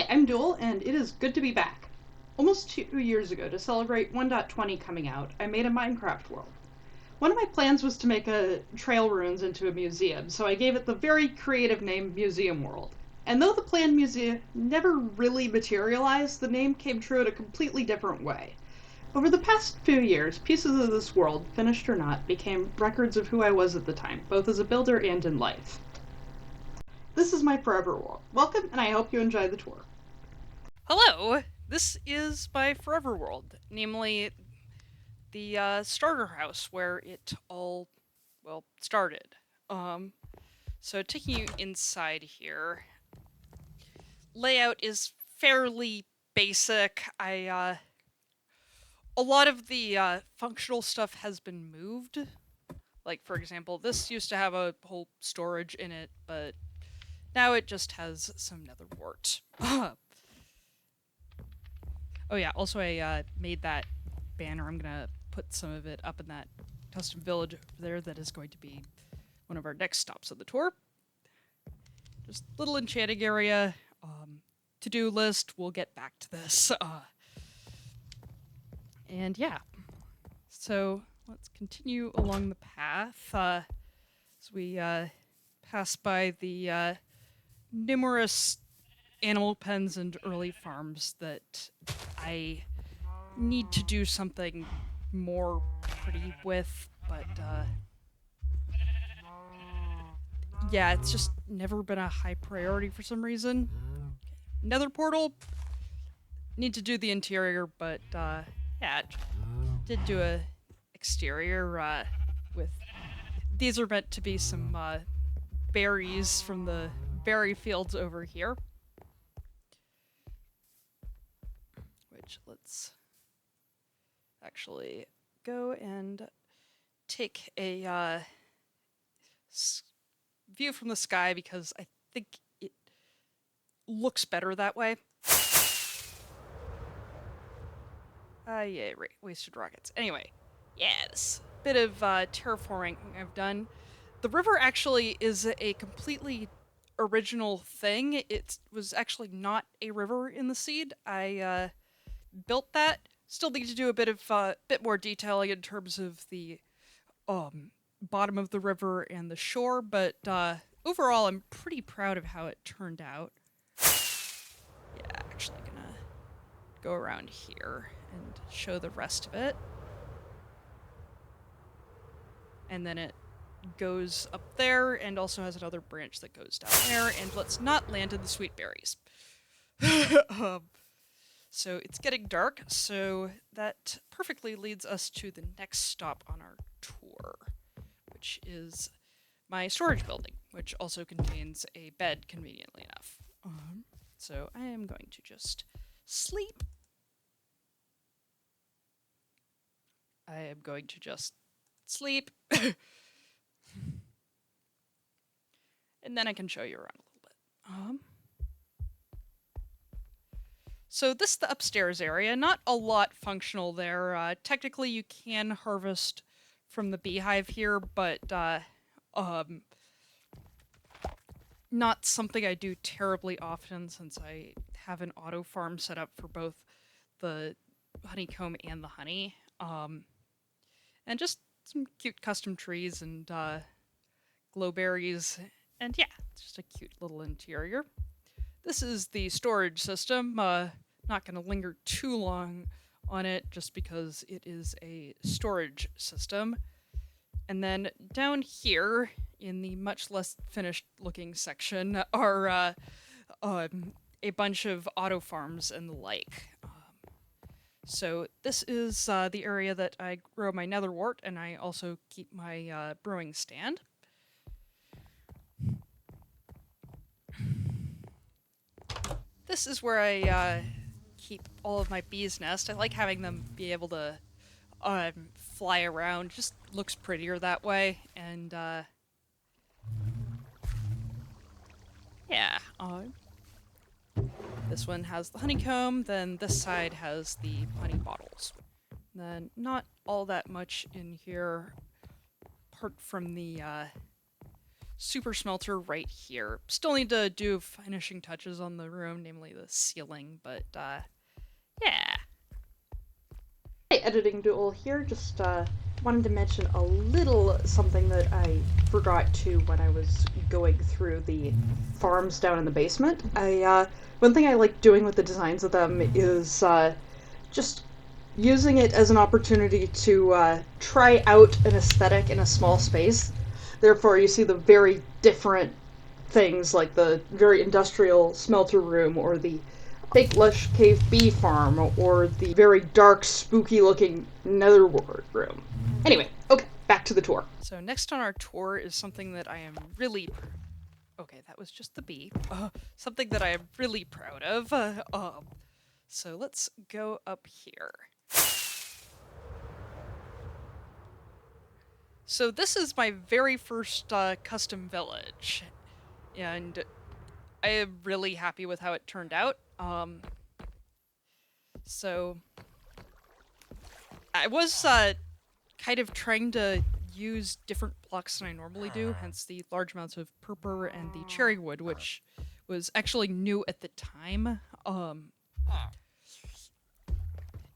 I'm Duel, and it is good to be back. Almost 2 years ago, to celebrate 1.20 coming out, I made a Minecraft world. One of my plans was to make a Trail Ruins into a museum, so I gave it the very creative name Museum World. And though the planned museum never really materialized, the name came true in a completely different way. Over the past few years, pieces of this world, finished or not, became records of who I was at the time, both as a builder and in life. This is my forever world. Welcome, and I hope you enjoy the tour. Hello! This is my forever world, namely the starter house where it all, well, started. Um, so taking you inside here, layout is fairly basic. A lot of the functional stuff has been moved. Like, for example, this used to have a whole storage in it, but now it just has some nether wart. Oh yeah, also I made that banner. I'm gonna put some of it up in that custom village over there that is going to be one of our next stops of the tour. Just little enchanting area, to-do list, we'll get back to this. And yeah, so let's continue along the path as we pass by the numerous animal pens and early farms that I need to do something more pretty with, but yeah, it's just never been a high priority for some reason. Nether portal, need to do the interior, but yeah, did do a exterior with these are meant to be some berries from the berry fields over here, which let's actually go and take a view from the sky because I think it looks better that way. Yeah, wasted rockets. Anyway, yes, bit of terraforming I've done. The river actually is a completely original thing. It was actually not a river in the seed. I built that. Still need to do a bit more detailing in terms of the bottom of the river and the shore, but overall, I'm pretty proud of how it turned out. Yeah, actually gonna go around here and show the rest of it. And then it goes up there and also has another branch that goes down there. And let's not land in the sweet berries. um, so it's getting dark, so that perfectly leads us to the next stop on our tour, which is my storage building, which also contains a bed, conveniently enough. So I am going to just sleep. I am going to just sleep. And then I can show you around a little bit. So this is the upstairs area. Not a lot functional there. Technically, you can harvest from the beehive here, but not something I do terribly often since I have an auto farm set up for both the honeycomb and the honey. And just some cute custom trees and glowberries. And yeah, it's just a cute little interior. This is the storage system. Not going to linger too long on it just because it is a storage system. And then down here in the much less finished looking section are a bunch of auto farms and the like. So this is the area that I grow my netherwort, and I also keep my brewing stand. This is where I keep all of my bees' nest. I like having them be able to fly around. Just looks prettier that way. And yeah, this one has the honeycomb. Then this side has the honey bottles. Then not all that much in here, apart from the super smelter right here. Still need to do finishing touches on the room, namely the ceiling, but yeah. Hey, Editing Duel here. Just wanted to mention a little something that I forgot to when I was going through the farms down in the basement. One thing I like doing with the designs of them is just using it as an opportunity to try out an aesthetic in a small space. Therefore, you see the very different things like the very industrial smelter room or the big lush cave bee farm or the very dark, spooky looking netherward room. Anyway, okay, back to the tour. So next on our tour is something that I am really... Okay, that was just the bee. Something that I am really proud of. So let's go up here. So this is my very first custom village, and I am really happy with how it turned out. So I was kind of trying to use different blocks than I normally do, hence the large amounts of purpur and the cherry wood, which was actually new at the time.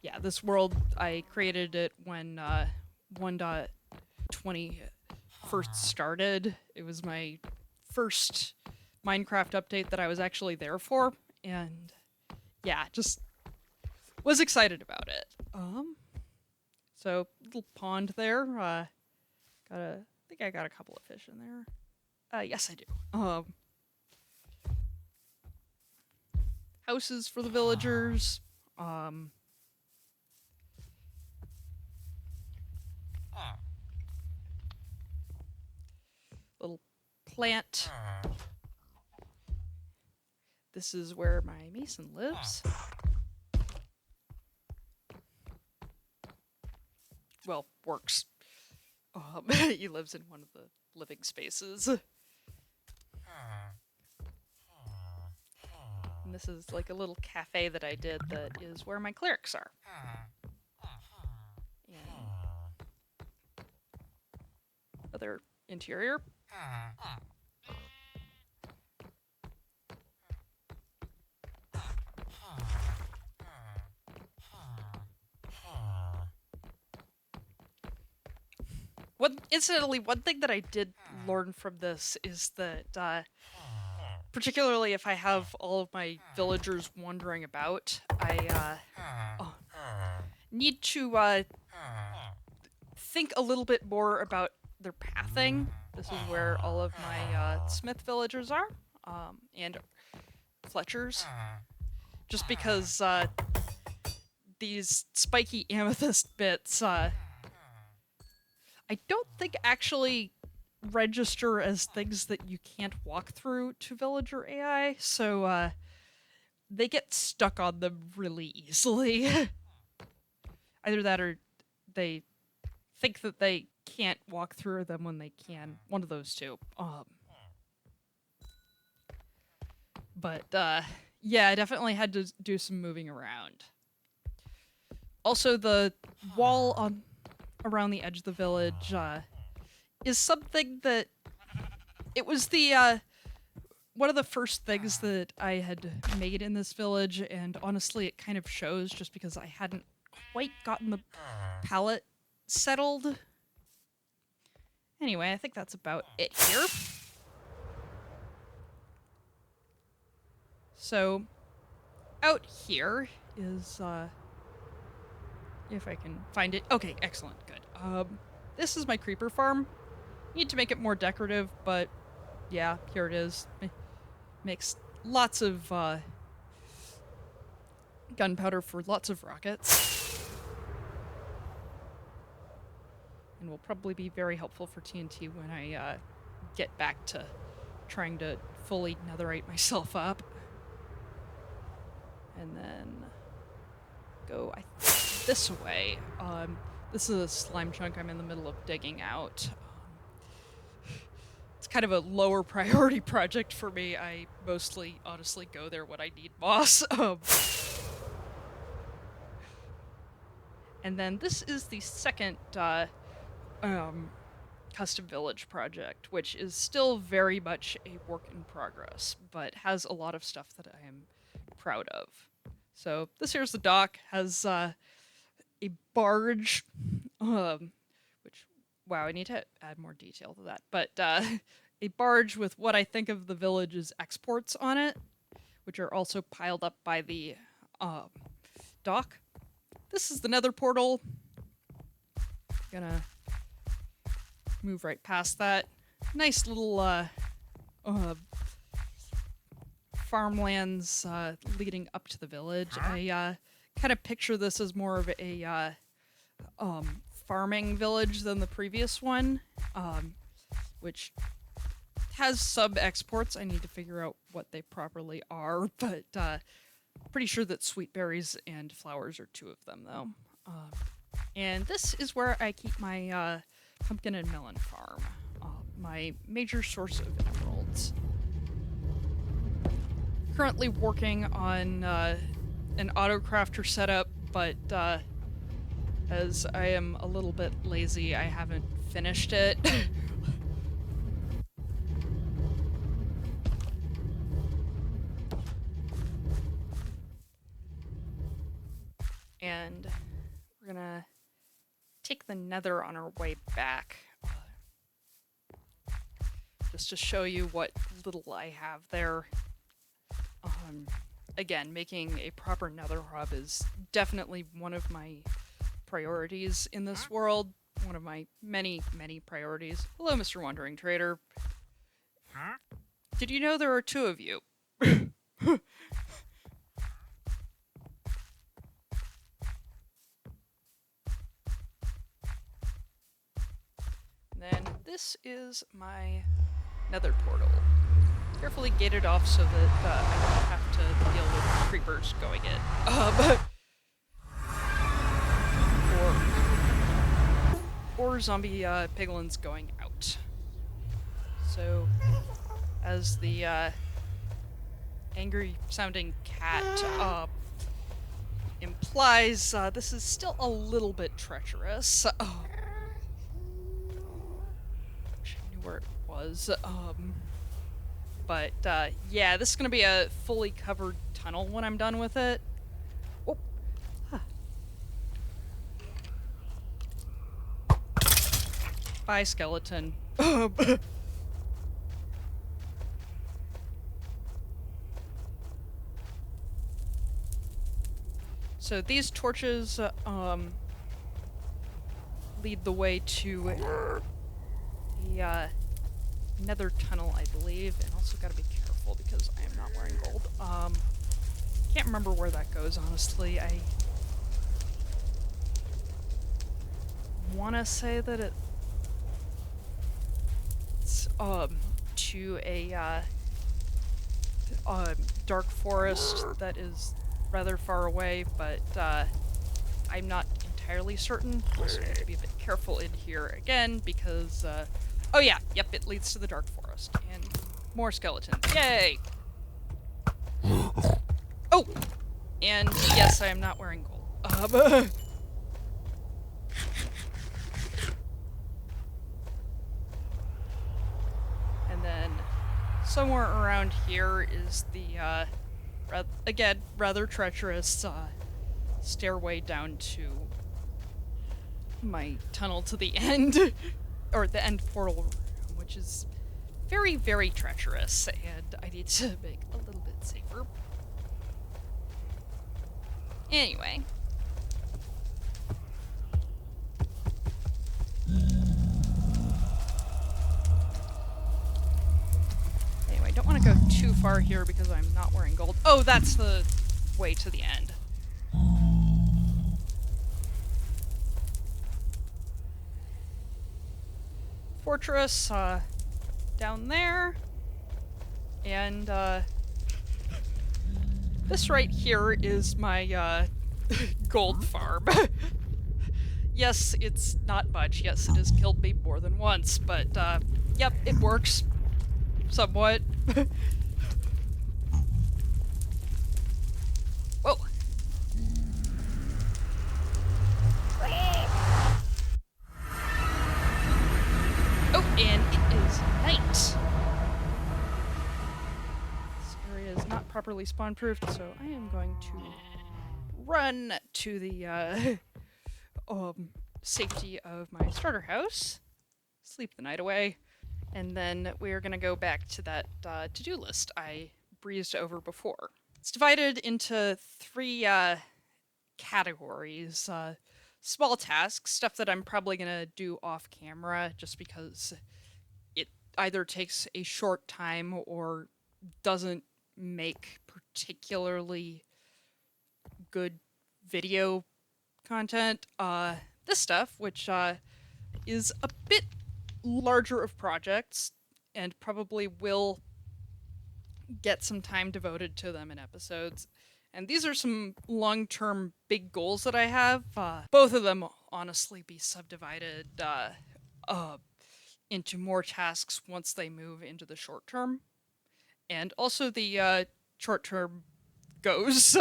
Yeah, this world, I created it when 1.20 first started. It was my first Minecraft update that I was actually there for, and yeah, just was excited about it. So little pond there. I think I got a couple of fish in there. Yes, I do. Houses for the villagers. Little plant. This is where my mason lives. Well, works. He lives in one of the living spaces. And this is like a little cafe that I did that is where my clerics are. And other interior. Incidentally, one thing that I did learn from this is that, particularly if I have all of my villagers wandering about, I need to think a little bit more about their pathing. This is where all of my smith villagers are, and Fletchers. Just because these spiky amethyst bits, I don't think actually register as things that you can't walk through to villager AI, so they get stuck on them really easily. Either that or they think that they can't walk through them when they can. One of those two. But yeah, I definitely had to do some moving around. Also, the wall on around the edge of the village is something that it was the one of the first things that I had made in this village, and honestly it kind of shows just because I hadn't quite gotten the palette settled. Anyway, I think that's about it here. So out here is if I can find it. Okay, excellent, good. This is my creeper farm. Need to make it more decorative, but yeah, here it is. Makes lots of gunpowder for lots of rockets. And will probably be very helpful for TNT when I get back to trying to fully netherite myself up. And then go this way. This is a slime chunk I'm in the middle of digging out. It's kind of a lower priority project for me. I mostly, honestly, go there when I need moss. And then this is the second custom village project, which is still very much a work in progress, but has a lot of stuff that I am proud of. So this here's the dock, has a barge, which, wow, I need to add more detail to that, but a barge with what I think of the village's exports on it, which are also piled up by the dock. This is the nether portal. Gonna move right past that. Nice little farmlands leading up to the village. I kind of picture this as more of a farming village than the previous one, which has sub-exports. I need to figure out what they properly are, but pretty sure that sweet berries and flowers are two of them, though. And this is where I keep my pumpkin and melon farm, my major source of emeralds. Currently working on an auto-crafter setup, but as I am a little bit lazy, I haven't finished it. And we're gonna take the nether on our way back, just to show you what little I have there. Again, making a proper nether hub is definitely one of my priorities in this world. One of my many, many priorities. Hello, Mr. Wandering Trader. Did you know there are two of you? Then this is my nether portal. Carefully gated off so that I don't have to deal with creepers going in. Or zombie piglins going out. So, as the angry sounding cat implies, this is still a little bit treacherous. Where it was, but yeah, this is gonna be a fully covered tunnel when I'm done with it. Oh. Huh. Bye, skeleton. So these torches lead the way to the nether tunnel, I believe, and also gotta be careful because I am not wearing gold. Can't remember where that goes, honestly. I wanna say that it's to a dark forest that is rather far away, but I'm not entirely certain. Also need to be a bit careful in here again because oh yeah, yep, it leads to the dark forest. And more skeletons. Yay! Oh! And yes, I am not wearing gold. And then somewhere around here is the, again, rather treacherous stairway down to my tunnel to the end. Or the end portal room, which is very, very treacherous, and I need to make a little bit safer. Anyway. Anyway, don't want to go too far here because I'm not wearing gold. Oh, that's the way to the end. Fortress down there, and this right here is my gold farm. Yes, it's not much. Yes, it has killed me more than once, but yep, it works somewhat. Whoa. properly spawn-proofed, so I am going to run to the safety of my starter house, sleep the night away, and then we're gonna go back to that to-do list I breezed over before. It's divided into 3 categories. Small tasks, stuff that I'm probably gonna do off camera just because it either takes a short time or doesn't make particularly good video content. This stuff, which is a bit larger of projects and probably will get some time devoted to them in episodes. And these are some long-term big goals that I have. Both of them honestly be subdivided into more tasks once they move into the short term. And also the short term goes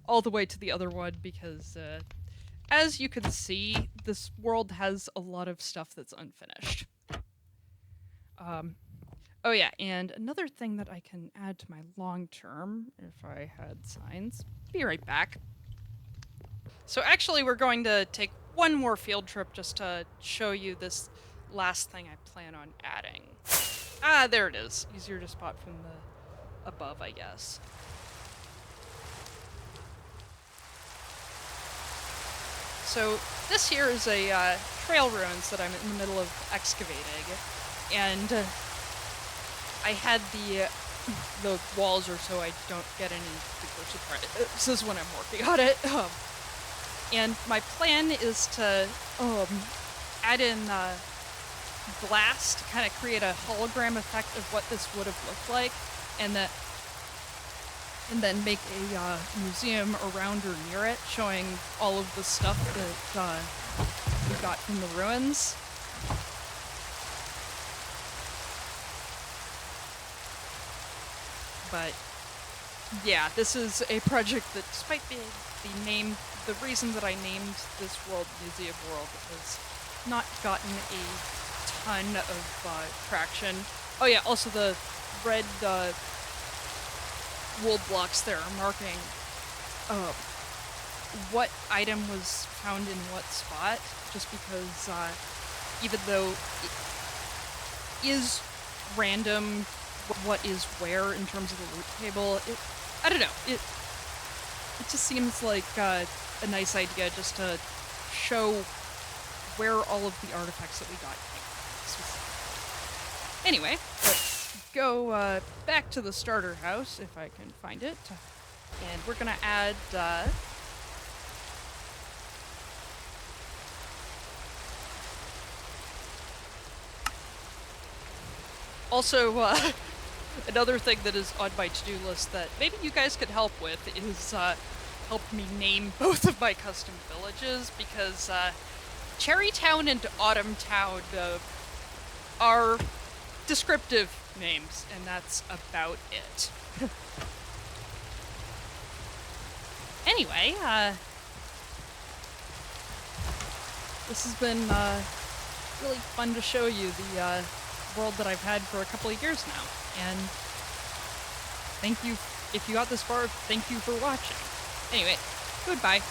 all the way to the other one because as you can see, this world has a lot of stuff that's unfinished. Oh yeah, and another thing that I can add to my long term, if I had signs, be right back. So actually we're going to take one more field trip just to show you this last thing I plan on adding. Ah, there it is. Easier to spot from the above, I guess. So this here is a trail ruins that I'm in the middle of excavating, and I had the walls or so I don't get any particular surprises when I'm working on it. And my plan is to add in glass to kind of create a hologram effect of what this would have looked like, and then make a museum around or near it, showing all of the stuff that we got from the ruins. But yeah, this is a project that, despite being the reason that I named this world Museum World, has not gotten a ton of traction. Oh yeah, also the red wool blocks there are marking what item was found in what spot, just because even though it is random what is where in terms of the loot table, I don't know, it just seems like a nice idea just to show where all of the artifacts that we got came from. Anyway, let's go back to the starter house, if I can find it, and we're gonna add also another thing that is on my to-do list that maybe you guys could help with is help me name both of my custom villages, because Cherrytown and Autumntown are descriptive names, and that's about it. Anyway, this has been really fun to show you the world that I've had for a couple of years now, and thank you, if you got this far, thank you for watching. Anyway, goodbye.